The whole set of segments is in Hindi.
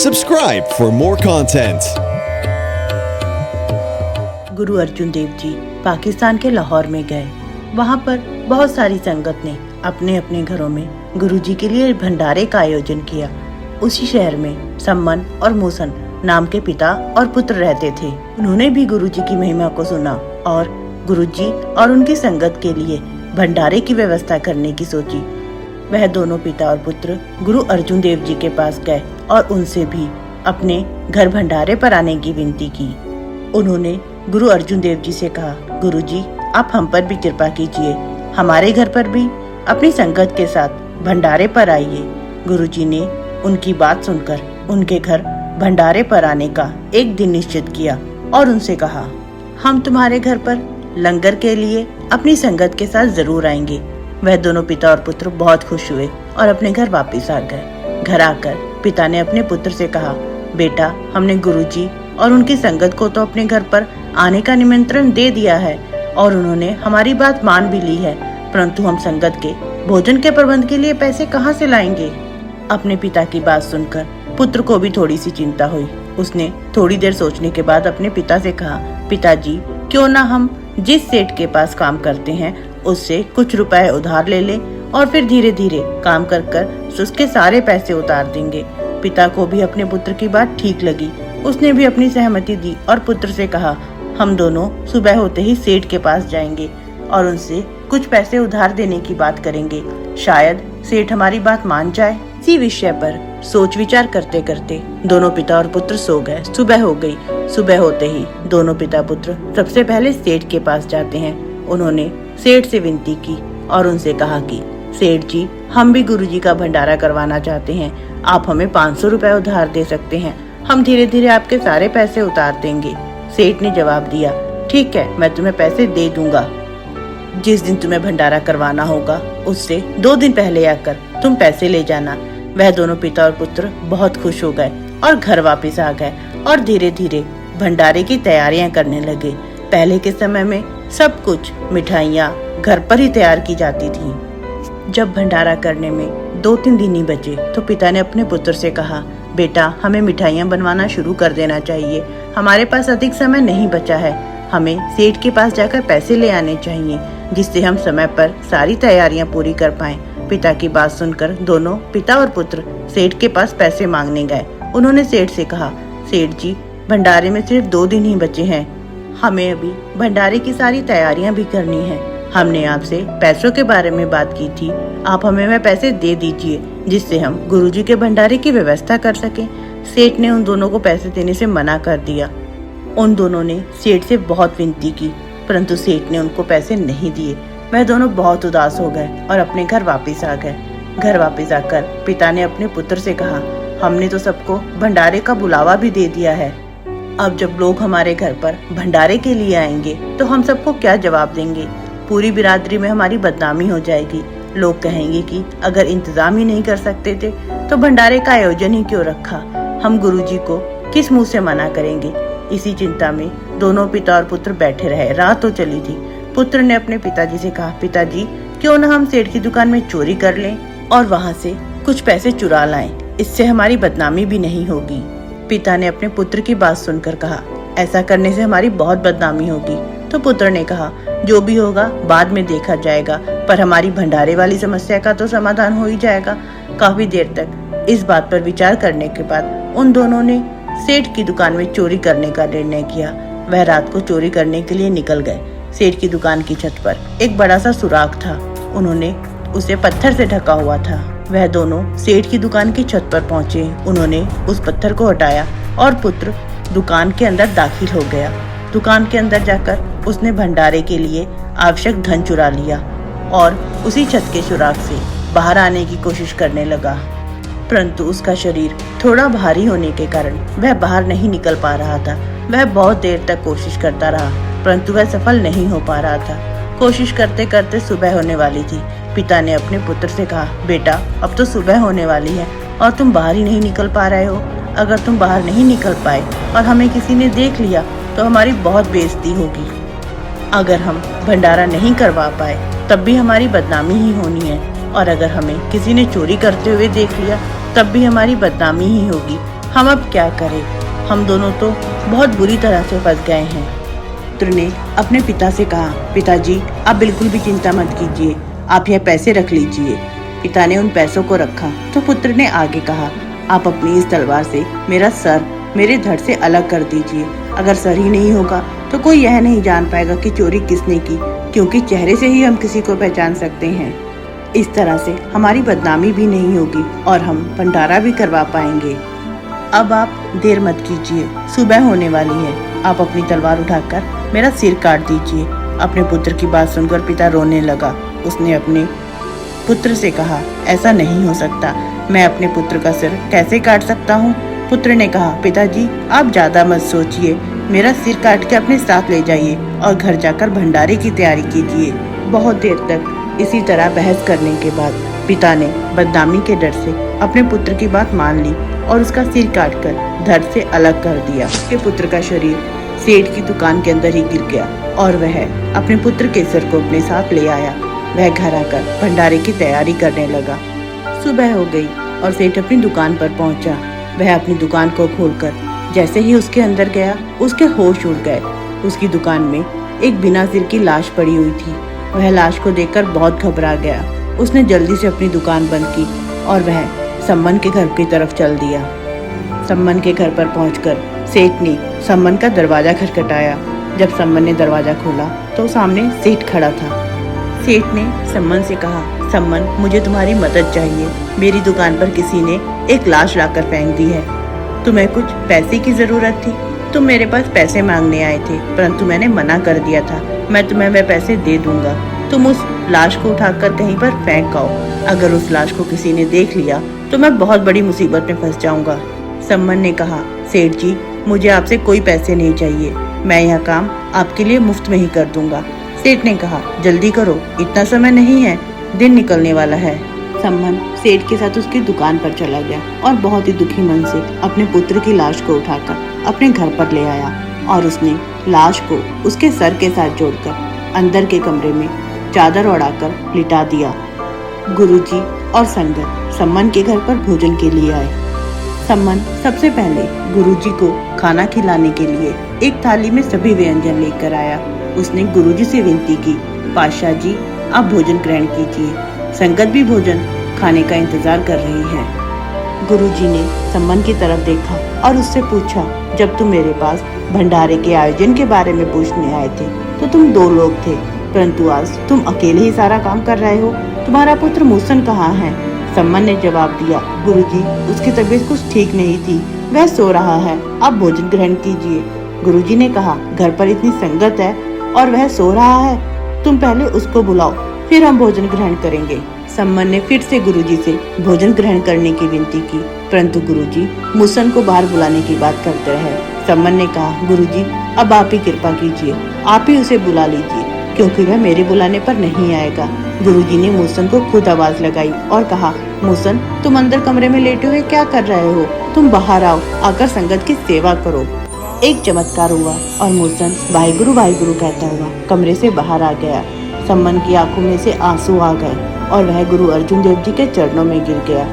Subscribe for more content. गुरु अर्जुन देव जी पाकिस्तान के लाहौर में गए। वहाँ पर बहुत सारी संगत ने अपने अपने घरों में गुरु जी के लिए भंडारे का आयोजन किया। उसी शहर में सम्मन और मूसन नाम के पिता और पुत्र रहते थे। उन्होंने भी गुरु जी की महिमा को सुना और गुरु जी और उनकी संगत के लिए भंडारे की व्यवस्था करने की सोची। वह दोनों पिता और पुत्र गुरु अर्जुन देव जी के पास गए और उनसे भी अपने घर भंडारे पर आने की विनती की। उन्होंने गुरु अर्जुन देव जी से कहा, गुरु जी आप हम पर भी कृपा कीजिए, हमारे घर पर भी अपनी संगत के साथ भंडारे पर आइए। गुरु जी ने उनकी बात सुनकर उनके घर भंडारे पर आने का एक दिन निश्चित किया और उनसे कहा, हम तुम्हारे घर पर लंगर के लिए अपनी संगत के साथ जरूर आएंगे। वह दोनों पिता और पुत्र बहुत खुश हुए और अपने घर वापस आ गए। घर आकर पिता ने अपने पुत्र से कहा, बेटा हमने गुरुजी और उनकी संगत को तो अपने घर पर आने का निमंत्रण दे दिया है और उन्होंने हमारी बात मान भी ली है, परंतु हम संगत के भोजन के प्रबंध के लिए पैसे कहाँ से लाएंगे। अपने पिता की बात सुनकर पुत्र को भी थोड़ी सी चिंता हुई। उसने थोड़ी देर सोचने के बाद अपने पिता से कहा, पिताजी क्यों ना हम जिस सेठ के पास काम करते हैं उससे कुछ रुपए उधार ले लें और फिर धीरे धीरे काम कर कर उसके सारे पैसे उतार देंगे। पिता को भी अपने पुत्र की बात ठीक लगी। उसने भी अपनी सहमति दी और पुत्र से कहा, हम दोनों सुबह होते ही सेठ के पास जाएंगे और उनसे कुछ पैसे उधार देने की बात करेंगे। शायद सेठ हमारी बात मान जाए। इसी विषय पर सोच विचार करते करते दोनों पिता और पुत्र सो गए। सुबह हो गई। सुबह होते ही दोनों पिता पुत्र सबसे पहले सेठ के पास जाते हैं। उन्होंने सेठ से विनती की और उनसे कहा कि सेठ जी हम भी गुरुजी का भंडारा करवाना चाहते हैं, आप हमें 500 रुपए उधार दे सकते हैं, हम धीरे धीरे आपके सारे पैसे उतार देंगे। सेठ ने जवाब दिया, ठीक है मैं तुम्हें पैसे दे दूंगा। जिस दिन तुम्हें भंडारा करवाना होगा उससे 2 दिन पहले आकर तुम पैसे ले जाना। वह दोनों पिता और पुत्र बहुत खुश हो गए और घर वापस आ गए और धीरे धीरे भंडारे की तैयारियां करने लगे। पहले के समय में सब कुछ मिठाइयाँ घर पर ही तैयार की जाती थी। जब भंडारा करने में 2-3 दिन ही बचे तो पिता ने अपने पुत्र से कहा, बेटा हमें मिठाइयाँ बनवाना शुरू कर देना चाहिए, हमारे पास अधिक समय नहीं बचा है, हमें सेठ के पास जाकर पैसे ले आने चाहिए जिससे हम समय पर सारी तैयारियां पूरी कर पाएं। पिता की बात सुनकर दोनों पिता और पुत्र सेठ के पास पैसे मांगने गए। उन्होंने सेठ से कहा, सेठ जी भंडारे में सिर्फ 2 दिन ही बचे हैं, हमें अभी भंडारे की सारी तैयारियां भी करनी है। हमने आपसे पैसों के बारे में बात की थी, आप हमें वह पैसे दे दीजिए जिससे हम गुरुजी के भंडारे की व्यवस्था कर सकें। सेठ ने उन दोनों को पैसे देने से मना कर दिया। उन दोनों ने सेठ से बहुत विनती की परंतु सेठ ने उनको पैसे नहीं दिए। वह दोनों बहुत उदास हो गए और अपने घर वापस आ गए। घर वापस आकर पिता ने अपने पुत्र से कहा, हमने तो सबको भंडारे का बुलावा भी दे दिया है, अब जब लोग हमारे घर पर भंडारे के लिए आएंगे तो हम सबको क्या जवाब देंगे। पूरी बिरादरी में हमारी बदनामी हो जाएगी। लोग कहेंगे कि अगर इंतजाम ही नहीं कर सकते थे तो भंडारे का आयोजन ही क्यों रखा, हम गुरुजी को किस मुंह से मना करेंगे। इसी चिंता में दोनों पिता और पुत्र बैठे रहे। रात तो चली थी। पुत्र ने अपने पिताजी से कहा, पिताजी क्यों न हम सेठ की दुकान में चोरी कर लें और वहाँ से कुछ पैसे चुरा लाएं, इससे हमारी बदनामी भी नहीं होगी। पिता ने अपने पुत्र की बात सुनकर कहा, ऐसा करने से हमारी बहुत बदनामी होगी। तो पुत्र ने कहा, जो भी होगा बाद में देखा जाएगा, पर हमारी भंडारे वाली समस्या का तो समाधान हो ही जाएगा। काफी देर तक इस बात पर विचार करने के बाद उन दोनों ने सेठ की दुकान में चोरी करने का निर्णय किया। वह रात को चोरी करने के लिए निकल गए। सेठ की दुकान की छत पर एक बड़ा सा सुराख था, उन्होंने उसे पत्थर से ढका हुआ था। वह दोनों सेठ की दुकान की छत पर पहुंचे। उन्होंने उस पत्थर को हटाया और पुत्र दुकान के अंदर दाखिल हो गया। दुकान के अंदर जाकर उसने भंडारे के लिए आवश्यक धन चुरा लिया और उसी छत के सुराख से बाहर आने की कोशिश करने लगा, परंतु उसका शरीर थोड़ा भारी होने के कारण वह बाहर नहीं निकल पा रहा था। वह बहुत देर तक कोशिश करता रहा परंतु वह सफल नहीं हो पा रहा था। कोशिश करते करते सुबह होने वाली थी। पिता ने अपने पुत्र से कहा, बेटा अब तो सुबह होने वाली है और तुम बाहर ही नहीं निकल पा रहे हो। अगर तुम बाहर नहीं निकल पाए और हमें किसी ने देख लिया तो हमारी बहुत बेइज्जती होगी। अगर हम भंडारा नहीं करवा पाए तब भी हमारी बदनामी ही होनी है और अगर हमें किसी ने चोरी करते हुए देख लिया तब भी हमारी बदनामी ही होगी। हम अब क्या करें? हम दोनों तो बहुत बुरी तरह से फंस गए हैं। पुत्र ने अपने पिता से कहा, पिताजी आप बिल्कुल भी चिंता मत कीजिए, आप यह पैसे रख लीजिए। पिता ने उन पैसों को रखा तो पुत्र ने आगे कहा, आप अपनी इस तलवार से मेरा सर मेरे धड़ से अलग कर दीजिए। अगर सर ही नहीं होगा तो कोई यह नहीं जान पाएगा कि चोरी किसने की, क्योंकि चेहरे से ही हम किसी को पहचान सकते हैं। इस तरह से हमारी बदनामी भी नहीं होगी और हम भंडारा भी करवा पाएंगे। अब आप देर मत कीजिए, सुबह होने वाली है। आप अपनी तलवार उठाकर मेरा सिर काट दीजिए। अपने पुत्र की बात सुनकर पिता रोने लगा। उसने अपने पुत्र से कहा, ऐसा नहीं हो सकता, मैं अपने पुत्र का सिर कैसे काट सकता हूँ? पुत्र ने कहा, पिताजी आप ज्यादा मत सोचिए, मेरा सिर काट के अपने साथ ले जाइए और घर जाकर भंडारे की तैयारी कीजिए। बहुत देर तक इसी तरह बहस करने के बाद पिता ने बदनामी के डर से अपने पुत्र की बात मान ली और उसका सिर काटकर धड़ से अलग कर दिया। उसके पुत्र का शरीर सेठ की दुकान के अंदर ही गिर गया और वह अपने पुत्र के सिर को अपने साथ ले आया। वह घर आकर भंडारे की तैयारी करने लगा। सुबह हो गई और सेठ अपनी दुकान पर पहुंचा। वह अपनी दुकान को खोलकर जैसे ही उसके अंदर गया, उसके होश उड़ गए। उसकी दुकान में एक बिना सिर की लाश पड़ी हुई थी। वह लाश को देखकर बहुत घबरा गया। उसने जल्दी से अपनी दुकान बंद की और वह सम्मन के घर की तरफ चल दिया। सम्मन के घर पर पहुंचकर सेठ ने सम्मन का दरवाजा खटखटाया। जब सम्मन ने दरवाजा खोला तो सामने सेठ खड़ा था। सेठ ने सम्मन से कहा, सम्मन मुझे तुम्हारी मदद चाहिए। मेरी दुकान पर किसी ने एक लाश लाकर फेंक दी है। तुम्हें कुछ पैसे की जरूरत थी। तुम मेरे पास पैसे मांगने आए थे, परंतु मैंने मना कर दिया था। मैं तुम्हें वह पैसे दे दूंगा। तुम उस लाश को उठाकर कहीं पर फेंक आओ। अगर उस लाश को किसी ने देख लिया तो मैं बहुत बड़ी मुसीबत में फंस जाऊंगा। सम्मन ने कहा, सेठ जी मुझे आपसे कोई पैसे नहीं चाहिए, मैं यह काम आपके लिए मुफ्त में ही कर दूंगा। सेठ ने कहा, जल्दी करो, इतना समय नहीं है, दिन निकलने वाला है। सम्मन सेठ के साथ उसकी दुकान पर चला गया और बहुत ही दुखी मन से अपने पुत्र की लाश को उठाकर अपने घर पर ले आया और उसने लाश को उसके सर के साथ जोड़कर अंदर के कमरे में चादर ओढ़ाकर लिटा दिया। गुरुजी और संगत सम्मन के घर पर भोजन के लिए आए। सम्मन सबसे पहले गुरुजी को खाना खिलाने के लिए एक थाली में सभी व्यंजन लेकर आया। उसने गुरुजी से विनती की, पातशाह जी आप भोजन ग्रहण कीजिए। संगत भी भोजन खाने का इंतजार कर रही है। गुरुजी ने सम्मन की तरफ देखा और उससे पूछा, जब तुम मेरे पास भंडारे के आयोजन के बारे में पूछने आए थे तो तुम 2 लोग थे, परंतु आज तुम अकेले ही सारा काम कर रहे हो। तुम्हारा पुत्र मूसन कहाँ है? सम्मन ने जवाब दिया, गुरुजी उसकी तबीयत कुछ ठीक नहीं थी, वह सो रहा है, आप भोजन ग्रहण कीजिए। गुरुजी ने कहा, घर पर इतनी संगत है और वह सो रहा है, तुम पहले उसको बुलाओ, फिर हम भोजन ग्रहण करेंगे। सम्मन ने फिर से गुरुजी से भोजन ग्रहण करने की विनती की, परंतु गुरुजी मूसन को बाहर बुलाने की बात करते रहे। सम्मन ने कहा, गुरुजी अब आप ही कृपा कीजिए, आप ही उसे बुला लीजिए, क्योंकि वह मेरे बुलाने पर नहीं आएगा। गुरुजी ने मूसन को खुद आवाज लगाई और कहा, मूसन तुम अंदर कमरे में लेटे हुए क्या कर रहे हो? तुम बाहर आओ, आकर संगत की सेवा करो। एक चमत्कार हुआ और मूसन वाहिगुरु कहता हुआ कमरे से बाहर आ गया। सम्मन की आंखों में से आंसू आ गए और वह गुरु अर्जुन देव जी के चरणों में गिर गया।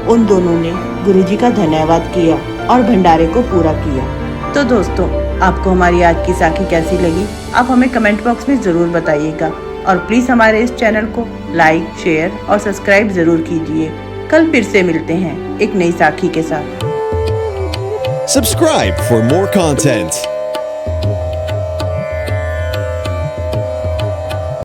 उन दोनों ने गुरुजी का धन्यवाद किया और भंडारे को पूरा किया। तो दोस्तों, आपको हमारी आज की साखी कैसी लगी? आप हमें कमेंट बॉक्स में जरूर बताइएगा और प्लीज हमारे इस चैनल को लाइक, शेयर और सब्सक्राइब जरूर कीजिए। कल फिर से मिलते हैं एक नई साखी के साथ। Subscribe for more content.